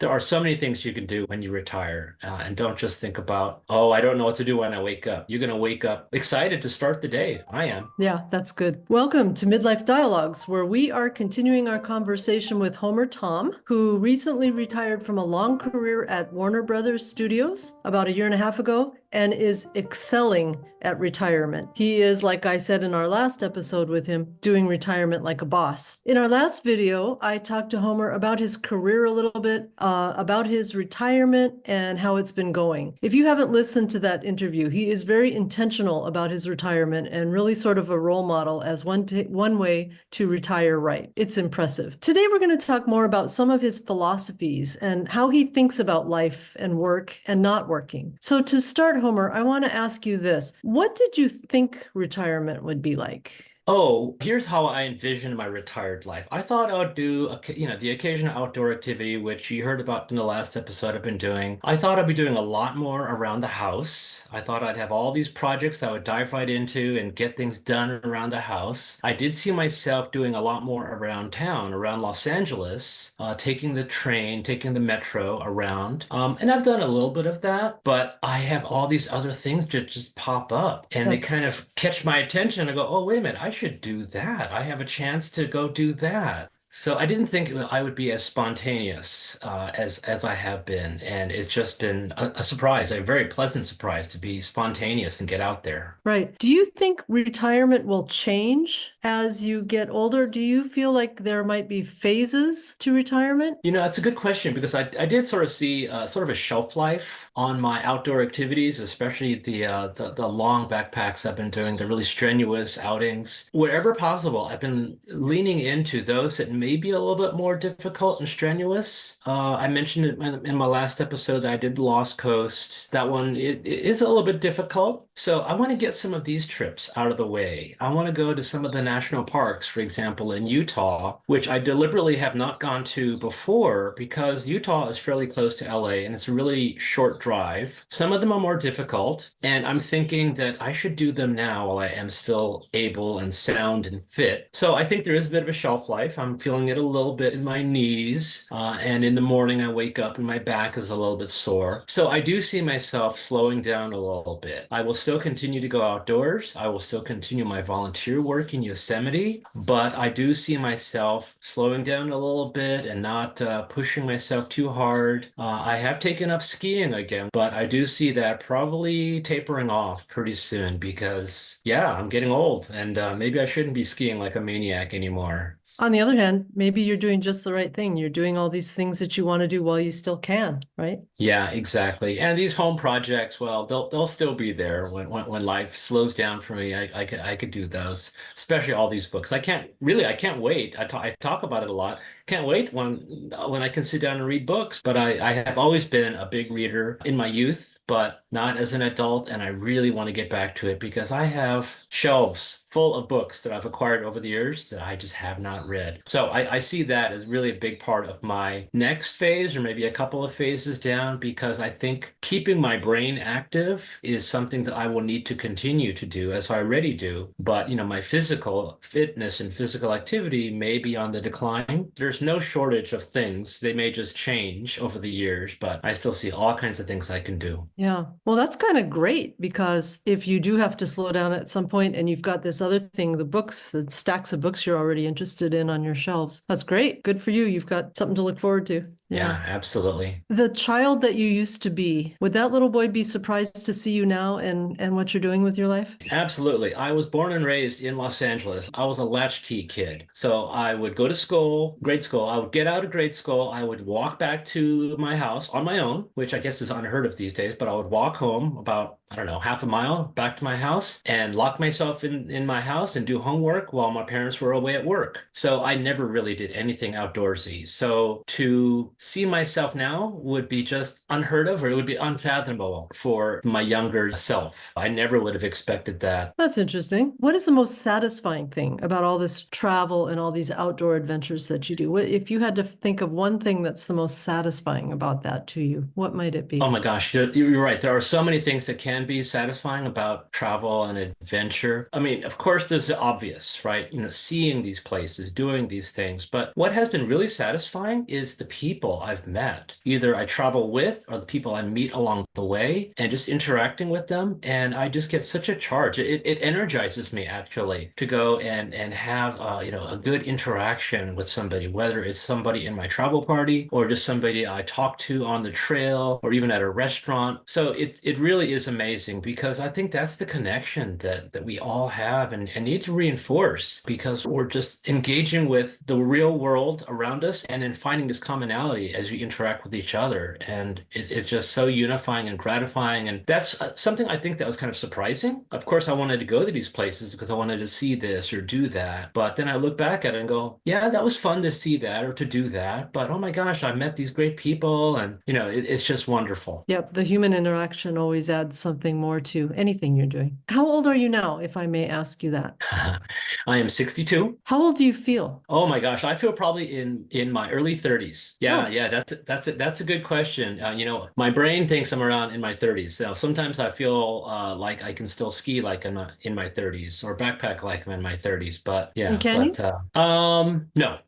There are so many things you can do when you retire, and don't just think about, oh, I don't know what to do when I wake up. You're going to wake up excited to start the day. I am. Yeah, that's good. Welcome to Midlife Dialogues, where we are continuing our conversation with Homer Tom, who recently retired from a long career at Warner Brothers Studios about a year and a half ago and is excelling at retirement. He is, like I said in our last episode with him, doing retirement like a boss. In our last video, I talked to Homer about his career a little bit, about his retirement and how it's been going. If you haven't listened to that interview, he is very intentional about his retirement and really sort of a role model as one way to retire right. It's impressive. Today, we're going to talk more about some of his philosophies and how he thinks about life and work and not working. So to start, Homer, I want to ask you this. What did you think retirement would be like? Oh, here's how I envisioned my retired life. I thought I would do, the occasional outdoor activity, which you heard about in the last episode I've been doing. I thought I'd be doing a lot more around the house. I thought I'd have all these projects that I would dive right into and get things done around the house. I did see myself doing a lot more around town, around Los Angeles, taking the train, taking the metro around. And I've done a little bit of that, but I have all these other things that just pop up and they That's kind of catch my attention. I go, oh, wait a minute, I should do that. I have a chance to go do that. So I didn't think I would be as spontaneous as I have been, and it's just been a surprise, a very pleasant surprise to be spontaneous and get out there. right. Do you think retirement will change as you get older? Do you feel like there might be phases to retirement? That's a good question because I did sort of see sort of a shelf life on my outdoor activities, especially the long backpacks I've been doing, the really strenuous outings. Wherever possible, I've been leaning into those that may be a little bit more difficult and strenuous. I mentioned it in my last episode that I did Lost Coast. That one it is a little bit difficult. So I want to get some of these trips out of the way. I want to go to some of the national parks, for example, in Utah, which I deliberately have not gone to before because Utah is fairly close to LA and it's a really short drive. Some of them are more difficult, and I'm thinking that I should do them now while I am still able and sound and fit. So I think there is a bit of a shelf life. I'm feeling it a little bit in my knees, and in the morning I wake up and my back is a little bit sore. So I do see myself slowing down a little bit. I will still continue to go outdoors. I will still continue my volunteer work in Yosemite, but I do see myself slowing down a little bit and not pushing myself too hard. I have taken up skiing again, but I do see that probably tapering off pretty soon because, yeah, I'm getting old and maybe I shouldn't be skiing like a maniac anymore. On the other hand, maybe you're doing just the right thing. You're doing all these things that you want to do while you still can, right? Yeah, exactly. And these home projects, well, they'll still be there when life slows down for me. I could do those, especially all these books. I can't wait. I talk about it a lot. Can't wait when I can sit down and read books. But I have always been a big reader in my youth, but not as an adult. And I really want to get back to it because I have shelves full of books that I've acquired over the years that I just have not read. So I see that as really a big part of my next phase, or maybe a couple of phases down, because I think keeping my brain active is something that I will need to continue to do, as I already do. But, my physical fitness and physical activity may be on the decline. There's no shortage of things. They may just change over the years, but I still see all kinds of things I can do. Yeah. Well, that's kind of great because if you do have to slow down at some point and you've got this other thing, the books, the stacks of books you're already interested in on your shelves, that's great. Good for you. You've got something to look forward to. Yeah, Yeah. absolutely. The child that you used to be, would that little boy be surprised to see you now and what you're doing with your life? Absolutely. I was born and raised in Los Angeles. I was a latchkey kid. So I would go to school, grade school. I would get out of grade school. I would walk back to my house on my own, which I guess is unheard of these days, but I would walk home about, I don't know, half a mile back to my house and lock myself in my house and do homework while my parents were away at work. So I never really did anything outdoorsy. So to see myself now would be just unheard of, or it would be unfathomable for my younger self. I never would have expected that. That's interesting. What is the most satisfying thing about all this travel and all these outdoor adventures that you do? If you had to think of one thing that's the most satisfying about that to you, what might it Oh be? my gosh, you're right. There are so many things that can be satisfying about travel and adventure. I mean, of course, there's the obvious, right? Seeing these places, doing these things. But what has been really satisfying is the people I've met. Either I travel with or the people I meet along the way and just interacting with them. And I just get such a charge. It energizes me actually to go and have, a good interaction with somebody, whether it's somebody in my travel party or just somebody I talk to on the trail or even at a restaurant. So it really is amazing because I think that's the connection that we all have and need to reinforce because we're just engaging with the real world around us and then finding this commonality as we interact with each other. And it's just so unifying and gratifying. And that's something I think that was kind of surprising. Of course, I wanted to go to these places because I wanted to see this or do that. But then I look back at it and go, yeah, that was fun to see that or to do that. But oh my gosh, I met these great people and, it's just wonderful. Yep, the human interaction always adds something more to anything you're doing. How old are you now, if I may ask you that? I am 62. How old do you feel? Oh my gosh, I feel probably in my early 30s. Yeah, Oh, yeah, that's a good question. My brain thinks I'm around in my 30s. Now, sometimes I feel like I can still ski like I'm not in my 30s or backpack like I'm in my 30s. But and yeah, can but you? no,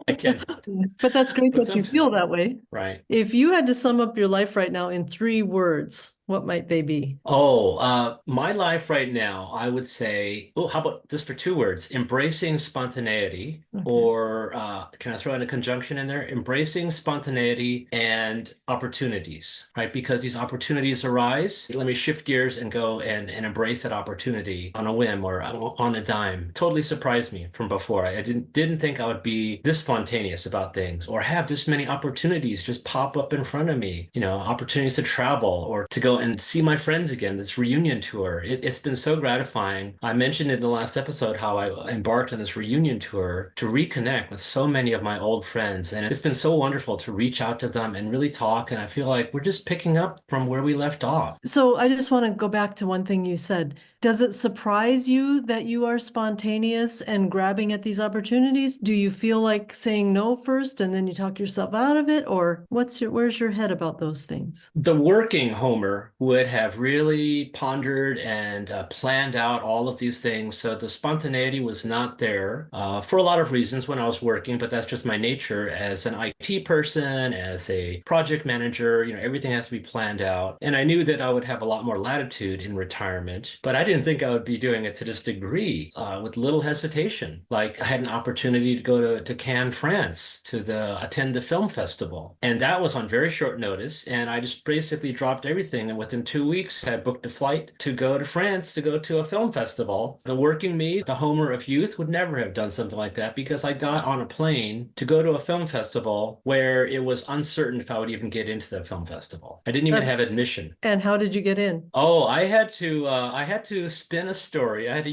I cannot. But that's great But that you some feel that way. right. If you had to sum up your life right now in 3 words, what might they be? Oh, my life right now, I would say, oh, how about just for 2 words, embracing spontaneity, Okay. or can I throw in a conjunction in there? Embracing spontaneity and opportunities, right? Because these opportunities arise. Let me shift gears and go and embrace that opportunity on a whim or on a dime. Totally surprised me from before. I didn't think I would be this spontaneous about things or have this many opportunities just pop up in front of me. Opportunities to travel or to go and see my friends again, this reunion tour. It's been so gratifying. I mentioned in the last episode how I embarked on this reunion tour to reconnect with so many of my old friends. And it's been so wonderful to reach out to them and really talk. And I feel like we're just picking up from where we left off. So I just want to go back to one thing you said. Does it surprise you that you are spontaneous and grabbing at these opportunities? Do you feel like saying no first and then you talk yourself out of it? Or where's your head about those things? The working Homer would have really pondered and planned out all of these things. So the spontaneity was not there for a lot of reasons when I was working, but that's just my nature as an IT person, as a project manager. Everything has to be planned out. And I knew that I would have a lot more latitude in retirement, but I didn't think I would be doing it to this degree with little hesitation. Like I had an opportunity to go to Cannes, France, attend the film festival, and that was on very short notice. And I just basically dropped everything, and within 2 weeks, had booked a flight to go to France to go to a film festival. The working me, the Homer of youth, would never have done something like that because I got on a plane to go to a film festival where it was uncertain if I would even get into the film festival. I didn't even That's have admission. And how did you get in? Oh, I had to spin a story. I had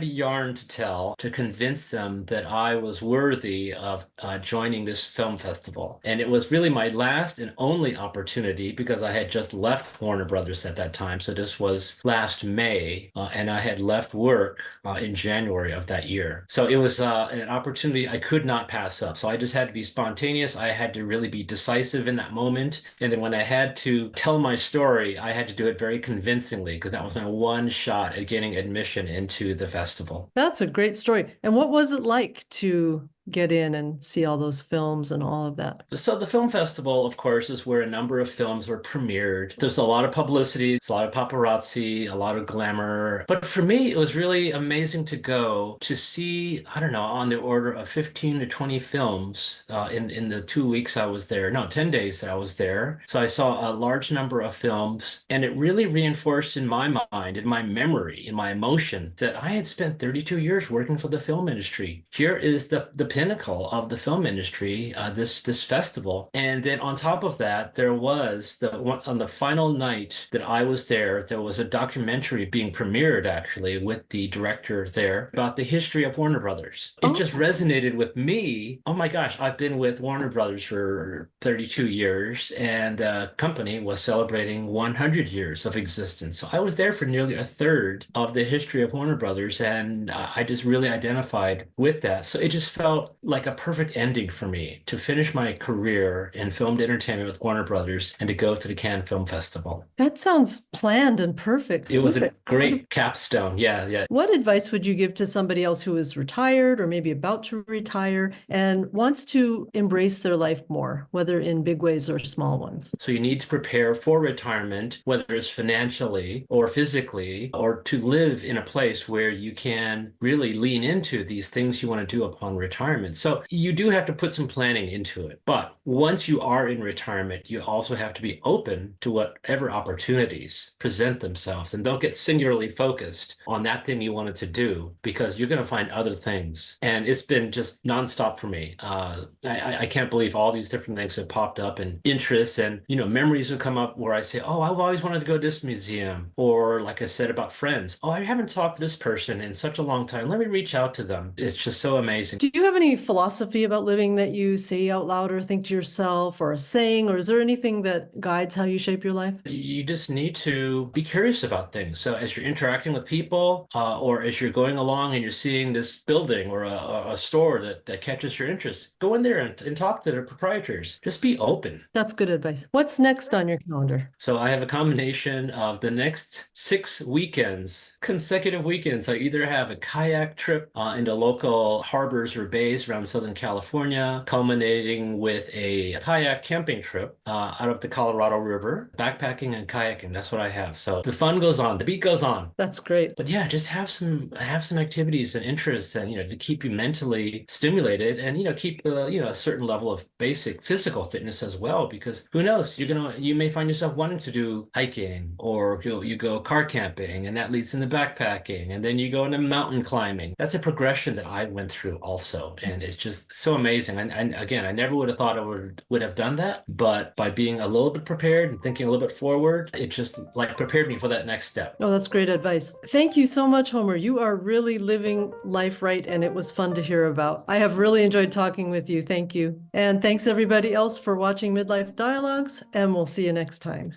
a yarn to tell to convince them that I was worthy of joining this film festival. And it was really my last and only opportunity because I had just left Warner Brothers at that time. So this was last May, and I had left work in January of that year. So it was an opportunity I could not pass up. So I just had to be spontaneous. I had to really be decisive in that moment. And then when I had to tell my story, I had to do it very convincingly because that was my one shot at getting admission into the festival. That's a great story. And what was it like to get in and see all those films and all of that? So the film festival, of course, is where a number of films were premiered. There's a lot of publicity, it's a lot of paparazzi, a lot of glamour. But for me, it was really amazing to go to see, I don't know, on the order of 15 to 20 films in the 2 weeks I was there. No, 10 days that I was there. So I saw a large number of films, and it really reinforced in my mind, in my memory, in my emotion, that I had spent 32 years working for the film industry. Here is the pinnacle of the film industry, this festival. And then on top of that, there was on the final night that I was there was a documentary being premiered actually with the director there about the history of Warner Brothers. It just Oh, resonated with me. Oh my gosh, I've been with Warner Brothers for 32 years, and the company was celebrating 100 years of existence. So I was there for nearly a third of the history of Warner Brothers, and I just really identified with that. So it just felt felt like a perfect ending for me to finish my career in filmed entertainment with Warner Brothers and to go to the Cannes Film Festival. That sounds planned and perfect. It was a great capstone. Yeah, yeah. What advice would you give to somebody else who is retired or maybe about to retire and wants to embrace their life more, whether in big ways or small ones? So you need to prepare for retirement, whether it's financially or physically, or to live in a place where you can really lean into these things you want to do upon retirement. So you do have to put some planning into it. But once you are in retirement, you also have to be open to whatever opportunities present themselves, and don't get singularly focused on that thing you wanted to do, because you're going to find other things. And it's been just nonstop for me. I can't believe all these different things have popped up and interests, and memories will come up where I say, oh, I've always wanted to go to this museum. Or like I said about friends, oh, I haven't talked to this person in such a long time. Let me reach out to them. It's just so amazing. Do you have any philosophy about living that you say out loud or think to yourself, or a saying, or is there anything that guides how you shape your life? You just need to be curious about things. So as you're interacting with people, or as you're going along and you're seeing this building or a store that catches your interest, go in there and talk to the proprietors. Just be open. That's good advice. What's next on your calendar? So I have a combination of the next 6 weekends, consecutive weekends. I either have a kayak trip into local harbors or bays around Southern California, culminating with a kayak camping trip out of the Colorado River, backpacking and kayaking. That's what I have. So the fun goes on, the beat goes on. That's great. But yeah, just have some activities and interests, and to keep you mentally stimulated, and keep a certain level of basic physical fitness as well, because who knows, you may find yourself wanting to do hiking, or you go car camping, and that leads into backpacking, and then you go into mountain climbing. That's a progression that I went through also, and it's just so amazing. And again, I never would have thought I would have done that, but by being a little bit prepared and thinking a little bit forward, it just like prepared me for that next step. Oh, that's great advice. Thank you so much, Homer. You are really living life right, and it was fun to hear about. I have really enjoyed talking with you. Thank you. And thanks everybody else for watching Midlife Dialogues, and we'll see you next time.